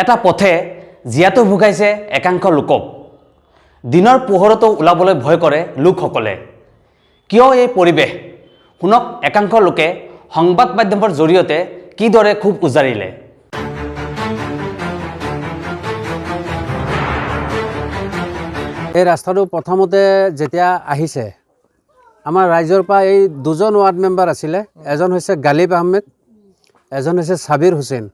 এটা পথে জীয়াতু ভুগাইছে একাংশ লোকক দিনৰ পোহৰতো ওলাবলৈ ভয় কৰে লোকসকলে কিয় এই পৰিবেশ শুনক একাংশ লোকে সংবাদ মাধ্যমৰ জৰিয়তে কিদৰে খুব উজাৰিলে এই ৰাস্তাটো প্ৰথমতে যেতিয়া আহিছে আমাৰ ৰাইজৰ পৰা এই দুজন ৱাৰ্ড মেম্বাৰ আছিলে এজন হৈছে গালিব আহমেদ এজন হৈছে সাবিৰ হুছেইন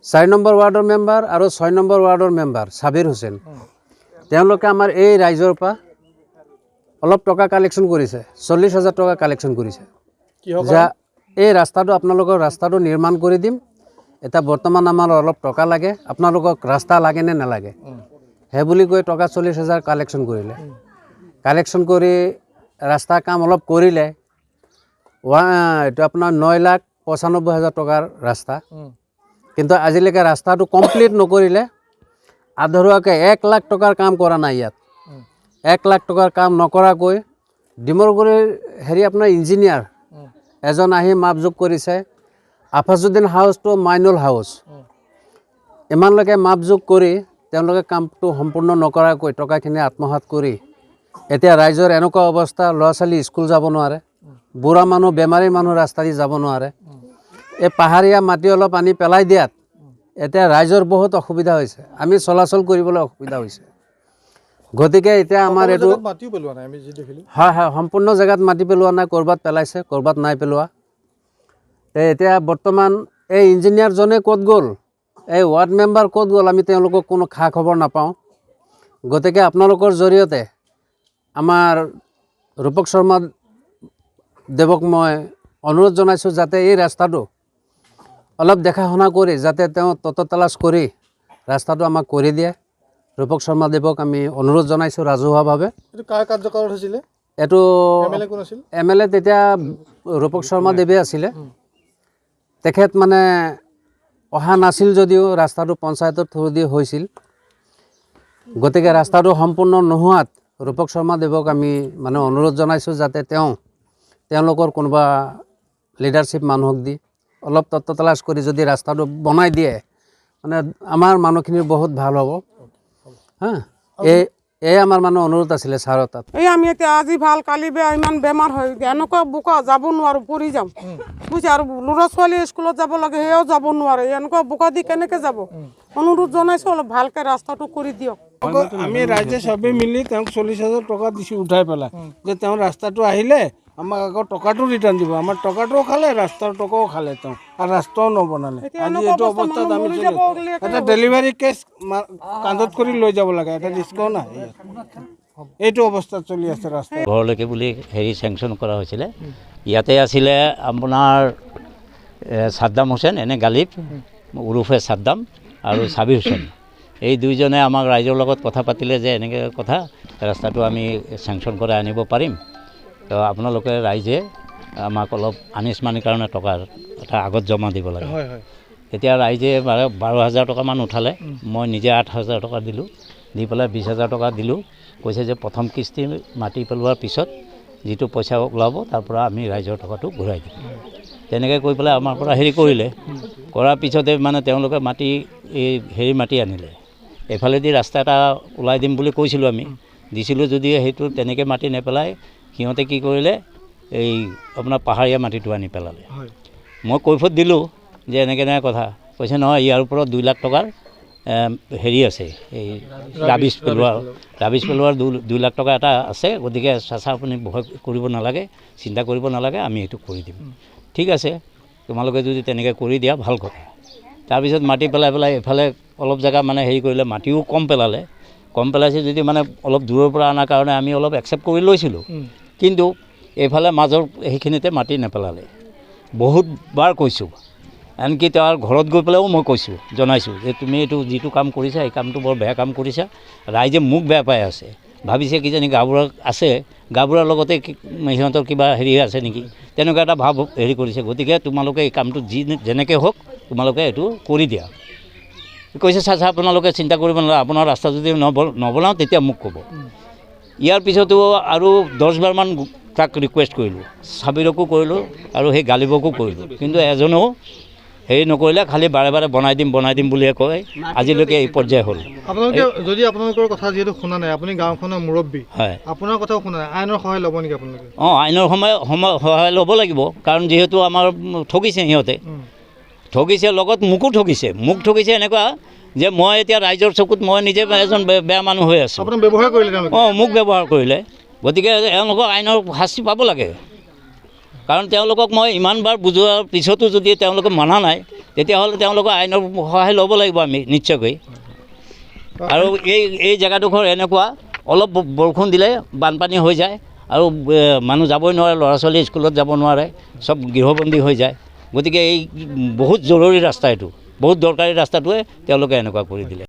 4 নম্বৰ ৱাৰ্ডৰ মেম্বাৰ আৰু 6 নম্বৰ ৱাৰ্ডৰ মেম্বাৰ সাবিৰ হুছেইন তেওঁলোকে আমাৰ এই ৰাইজৰ পৰা অলপ টকা কালেকশ্যন কৰিছে 40,000 টকা কালেকশ্যন কৰিছে যা এই ৰাস্তাটো আপোনালোকৰ ৰাস্তাটো নিৰ্মাণ কৰি দিম এটা বৰ্তমান আমাৰ অলপ টকা লাগে আপোনালোকক ৰাস্তা লাগে নে নালাগে হে বুলি কৈ টকা 40,000 কালেকশ্যন কৰিলে কালেকশ্যন কৰি ৰাস্তা কাম অলপ কৰিলে এইটো আপোনাৰ 9,95,000 টকাৰ ৰাস্তা কিন্তু আজিলৈকে ৰাস্তাটো কমপ্লিট নকৰিলে আধৰুৱাকৈ 1 লাখ টকাৰ কাম কৰা নাই ইয়াত 1 লাখ টকাৰ কাম নকৰাকৈ ডিমৰগুৰিৰ আপোনাৰ ইঞ্জিনিয়াৰ এজন আহি মাপজোখ কৰিছে Afazuddin house to Mainul house ইমানলৈকে মাপজোখ কৰি তেওঁলোকে কামটো সম্পূৰ্ণ নকৰাকৈ টকাখিনি আত্মসাৎ কৰি এতিয়া ৰাইজৰ এনেকুৱা অৱস্থা ল'ৰা ছোৱালী স্কুল যাব নোৱাৰে বুঢ়া মানুহ বেমাৰী মানুহ ৰাস্তা দি যাব নোৱাৰে এই পাহাৰীয়া মাটি অলপ আনি পেলাই দিয়াত এতিয়া ৰাইজৰ বহুত অসুবিধা হৈছে আমি চলাচল কৰিবলৈ অসুবিধা হৈছে গতিকে এতিয়া আমাৰ এইটো হয় হয় সম্পূৰ্ণ জেগাত মাটি পেলোৱা নাই ক'ৰবাত পেলাইছে ক'ৰবাত নাই পেলোৱা এতিয়া বৰ্তমান এই ইঞ্জিনিয়াৰজনে ক'ত গ'ল এই ৱাৰ্ড মেম্বাৰ ক'ত গ'ল আমি তেওঁলোকক কোনো খা খবৰ নাপাওঁ গতিকে আপোনালোকৰ জৰিয়তে আমাৰ ৰূপক শৰ্মা দেৱক মই অনুৰোধ জনাইছোঁ যাতে এই ৰাস্তাটো অলপ দেখা শুনা কৰি যাতে তেওঁ তততালাচ কৰি ৰাস্তাটো আমাক কৰি দিয়ে ৰূপক শৰ্মা দেৱক আমি অনুৰোধ জনাইছোঁ ৰাজহুৱাভাৱে এইটো কাৰ কাৰ্যকালত হৈছিলে এইটো এমএলএ কোন আছিল এমএলএ তেতিয়া ৰূপক শৰ্মা দেৱে আছিলে তেখেত মানে অহা নাছিল যদিও ৰাস্তাটো পঞ্চায়তৰ থ্ৰু দি হৈছিল গতিকে ৰাস্তাটো সম্পূৰ্ণ নোহোৱাত ৰূপক শৰ্মা দেৱক আমি মানে অনুৰোধ জনাইছোঁ যাতে তেওঁলোকৰ কোনোবা লিডাৰশ্বিপ মানুহক দি অলপ তত্ত্বতলাচ কৰি যদি ৰাস্তাটো বনাই দিয়ে মানে আমাৰ মানুহখিনিৰ বহুত ভাল হ'ব হা এই আমাৰ মানে অনুৰোধ আছিলে ছাৰৰ তাত এই আমি এতিয়া আজি ভাল কালি বেয়া ইমান বেমাৰ হয় এনেকুৱা বোকা যাব নোৱাৰোঁ পৰি যাম বুজিছে আৰু ল'ৰা ছোৱালী স্কুলত যাব লাগে সেয়াও যাব নোৱাৰে এনেকুৱা বোকা দি কেনেকৈ যাব অনুৰোধ জনাইছোঁ অলপ ভালকৈ ৰাস্তাটো কৰি দিয়ক আমি ৰাইজে চবেই মিলি তেওঁক 40,000 টকা দিছোঁ উঠাই পেলাই যে তেওঁ ৰাস্তাটো আহিলে আমাক আকৌ টকাটো ৰিটাৰ্ণ দিব আমাৰ টকাটোও খালে ৰাস্তাৰ টকাও খালে তেওঁ আৰু ৰাস্তাও নবনালে আজি এইটো অৱস্থাত আমি এটা ডেলিভাৰী কেছ কান্ধত কৰি লৈ যাব লাগে এটা ৰিস্কও নাই এইটো অৱস্থাত চলি আছে ৰাস্তা ঘৰলৈকে বুলি চেংচন কৰা হৈছিলে ইয়াতে আছিলে আপোনাৰ সাদ্দাম হুছেইন এনে গালিব উৰুফে সাদ্দাম আৰু সাবিৰ হুছেইন এই দুইজনে আমাক ৰাইজৰ লগত কথা পাতিলে যে এনেকৈ কথা ৰাস্তাটো আমি চেংচন কৰাই আনিব পাৰিম তো আপোনালোকে ৰাইজে আমাক অলপ আনিছমানিৰ কাৰণে টকা এটা আগত জমা দিব লাগে এতিয়া ৰাইজে 12,000 টকামান উঠালে মই নিজে 8,000 টকা দিলোঁ দি পেলাই 20,000 টকা দিলোঁ কৈছে যে প্ৰথম কিস্তি মাটি পেলোৱাৰ পিছত যিটো পইচা ওলাব তাৰ পৰা আমি ৰাইজৰ টকাটো ঘূৰাই দিম তেনেকৈ কৈ পেলাই আমাৰ পৰা কৰিলে কৰাৰ পিছতে মানে তেওঁলোকে মাটি এই মাটি আনিলে এইফালেদি ৰাস্তা এটা ওলাই দিম বুলি কৈছিলোঁ আমি দিছিলোঁ যদি সেইটো তেনেকৈ মাটি নেপেলাই সিহঁতে কি কৰিলে এই আপোনাৰ পাহাৰীয়া মাটিটো আনি পেলালে মই কৈফত দিলোঁ যে এনেকৈ কথা কৈছে নহয় ইয়াৰ ওপৰত 2 লাখ টকাৰ আছে এই ৰাবিছ পেলোৱাৰ 2 লাখ টকা এটা আছে গতিকে চাচা আপুনি ভয় কৰিব নালাগে চিন্তা কৰিব নালাগে আমি এইটো কৰি দিম ঠিক আছে তোমালোকে যদি তেনেকৈ কৰি দিয়া ভাল কথা তাৰপিছত মাটি পেলাই এফালে অলপ জেগা মানে কৰিলে মাটিও কম পেলাইছে যদি মানে অলপ দূৰৰ পৰা অনাৰ কাৰণে আমি অলপ একচেপ্ট কৰি লৈছিলোঁ কিন্তু এইফালে মাজৰ সেইখিনিতে মাটি নেপেলালে বহুতবাৰ কৈছোঁ আনকি তাৰ ঘৰত গৈ পেলাইও মই জনাইছোঁ যে তুমি এইটো যিটো কাম কৰিছা এই কামটো বৰ বেয়া কাম কৰিছা ৰাইজে মোক বেয়া পাই আছে ভাবিছে কিজানি গাঁওবুঢ়া আছে গাঁওবুঢ়াৰ লগতে সিহঁতৰ কিবা আছে নেকি তেনেকুৱা এটা ভাৱ কৰিছে গতিকে তোমালোকে এই কামটো যেনেকৈ হওক তোমালোকে এইটো কৰি দিয়া কৈছে চাচা আপোনালোকে চিন্তা কৰিব নালাগে আপোনাৰ ৰাস্তা যদি নবনাওঁ তেতিয়া মোক ক'ব ইয়াৰ পিছতো আৰু 10বাৰমান তাক ৰিকুৱেষ্ট কৰিলোঁ সাবিৰকো কৰিলোঁ আৰু সেই গালিবকো কৰিলোঁ কিন্তু এজনেও হেৰি নকৰিলে খালি বাৰে বাৰে বনাই দিম বুলিয়ে কয় আজিলৈকে এই পৰ্যায় হ'ল আপোনালোকে যদি আপোনালোকৰ কথা যিহেতু শুনা নাই আপুনি গাঁওখনৰ মুৰব্বী হয় আপোনাৰ কথাও শুনা নাই আইনৰ সহায় ল'ব নেকি আপোনালোকে অঁ আইনৰ সহায় ল'ব লাগিব কাৰণ যিহেতু আমাৰ ঠগিছে সিহঁতে ঠগিছে লগত মোক ঠগিছে এনেকুৱা যে মই এতিয়া ৰাইজৰ চকুত মই নিজে এজন বেয়া মানুহ হৈ আছোঁ আপোনাক ব্যৱহাৰ কৰিলে তেওঁলোকে অঁ মোক ব্যৱহাৰ কৰিলে গতিকে এওঁলোকক আইনৰ শাস্তি পাব লাগে কাৰণ তেওঁলোকক মই ইমানবাৰ বুজোৱাৰ পিছতো যদি তেওঁলোকে মানা নাই তেতিয়াহ'লে তেওঁলোকৰ আইনৰ সহায় ল'ব লাগিব আমি নিশ্চয়কৈ আৰু এই জেগাডোখৰ এনেকুৱা অলপ বৰষুণ দিলে বানপানী হৈ যায় আৰু মানুহ যাবই নোৱাৰে ল'ৰা ছোৱালী স্কুলত যাব নোৱাৰে চব গৃহবন্দী হৈ যায় গতিকে এই বহুত জৰুৰী ৰাস্তা এইটো বহুত দৰকাৰী ৰাস্তাটোৱে তেওঁলোকে এনেকুৱা কৰি দিলে